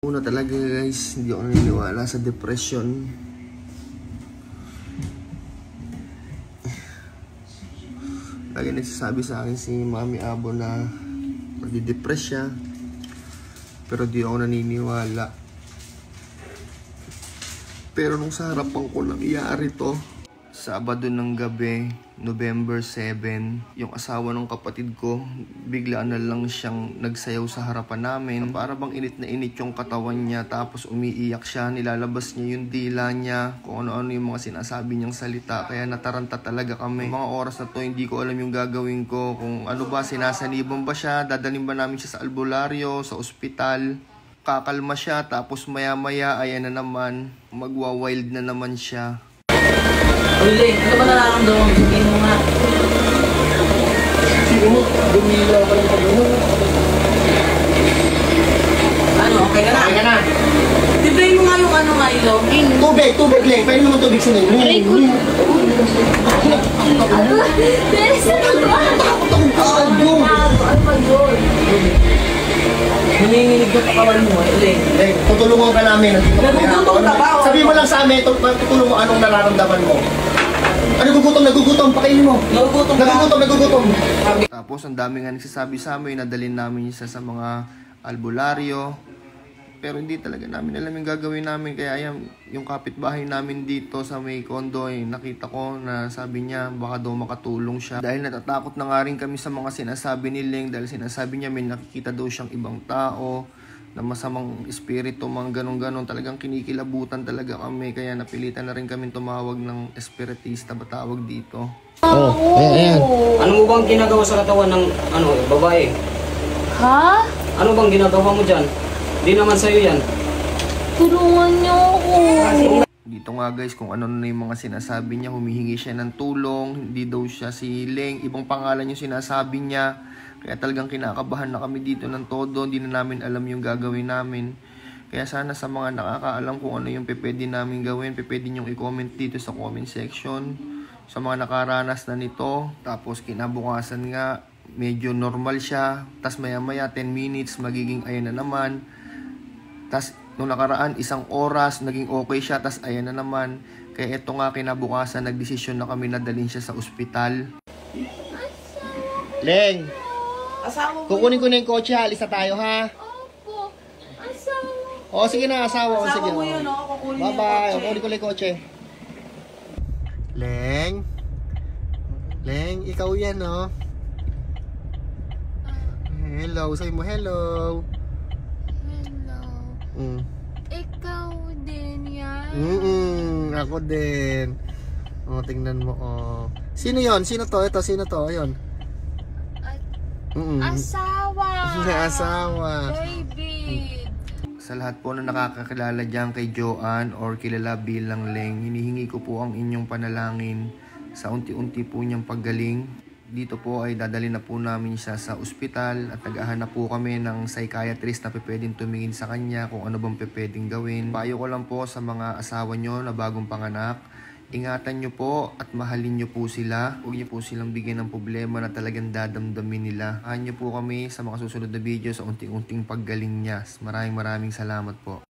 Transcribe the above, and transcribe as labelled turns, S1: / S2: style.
S1: Una talaga guys, hindi ako naniniwala sa depression. Lagi nagsasabi sa akin si Mami Abo na nadi-depress siya. Pero di ako naniniwala. Pero nung sa harapan ko nangyari to, Sabado ng gabi, November 7, yung asawa ng kapatid ko, biglaan na lang siyang nagsayaw sa harapan namin. Para bang init na init yung katawan niya, tapos umiiyak siya, nilalabas niya yung dila niya, kung ano-ano yung mga sinasabi niyang salita. Kaya nataranta talaga kami. Mga oras na to, hindi ko alam yung gagawin ko. Kung ano ba, sinasaniban ba siya, dadalhin ba namin siya sa albularyo, sa ospital. Kakalma siya, tapos maya-maya, ayan na naman, magwa-wild na naman siya.
S2: Uy, ano ba nararamdaman mo? Sabihin mo nga.
S1: Sige mo, dumila ka ng pag-uho.
S2: Ano, okay ka na?
S1: Okay ka na.
S2: Tibrayin mo nga yung ano nga ilo.
S1: Tubig, Leng. Pwede naman tubig sa nilo.
S3: Aray ko. Pero sa naman.
S2: Ano ba yun? Nanginginig yung katawan mo, Leng.
S1: Leng, tutulungan ka namin.
S2: Nagugutom ka ba?
S1: Sabihin mo lang sa amin, tutulungan mo anong nararamdaman mo. Nagugutom, pakainin mo. Nagugutom. Tapos ang dami nga nagsasabi sa amin, nadalhin namin siya sa mga albularyo. Pero hindi talaga namin alam yung gagawin namin. Kaya yung kapitbahay namin dito sa may condo, nakita ko na sabi niya baka daw makatulong siya. Dahil natatakot na nga rin kami sa mga sinasabi ni Leng. Dahil sinasabi niya may nakikita daw siyang ibang tao na masamang espiritu, mga ganun-ganun. Talagang kinikilabutan talaga kami. Kaya napilitan na rin kami tumawag ng espiritista ba tawag dito.
S4: Ayan. Ano mo bang ginagawa sa katawan ng babae?
S3: Ha?
S4: Ano bang ginagawa mo dyan? Di naman sa'yo yan.
S3: Tulungan niyo ako.
S1: Dito nga guys, kung ano na yung mga sinasabi niya, humihingi siya ng tulong, hindi daw siya si Leng, ibang pangalan yung sinasabi niya. Kaya talagang kinakabahan na kami dito ng todo, hindi na namin alam yung gagawin namin. Kaya sana sa mga nakakaalam kung ano yung pwede namin gawin, pwede niyong i-comment dito sa comment section. Sa mga nakaranas na nito, tapos kinabukasan nga, medyo normal siya, tas maya-maya 10 minutes, magiging ayan na naman. Tas nung nakaraan, 1 oras, naging okay siya, tas ayan na naman. Kaya eto nga, kinabukasan, nagdesisyon na kami na dalhin siya sa ospital. Leng,
S2: Asawa mo
S1: kukunin ko na yung kotse, alis na tayo ha.
S3: Opo. Asawa.
S1: O sige na, asawa.
S2: Asawa
S1: Sige,
S2: mo yun, no? Kukunin niya yung
S1: bye-bye,
S2: kotse.
S1: kukunin ko na yung kotse. Leng, ikaw yan no. Hello, sabi mo hello.
S3: Hello. Ikaw din yan?
S1: Ako din. O, tingnan mo, Sino yon? Sino to? Ito, sino to? Ayun.
S3: Asawa.
S1: Asawa.
S3: Baby.
S1: Sa lahat po na nakakakilala dyan kay Joanne or kilala bilang Leng, hinihingi ko po ang inyong panalangin sa unti-unti po niyang paggaling. Dito po ay dadalhin na po namin siya sa ospital at naghahanap po kami ng psychiatrist na pwedeng tumingin sa kanya kung ano bang pwedeng gawin. Payo ko lang po sa mga asawa nyo na bagong panganak, ingatan nyo po at mahalin nyo po sila. Huwag nyo po silang bigyan ng problema na talagang dadamdamin nila. Hahan nyo po kami sa mga susunod na video sa unti-unting paggaling niya. Maraming salamat po.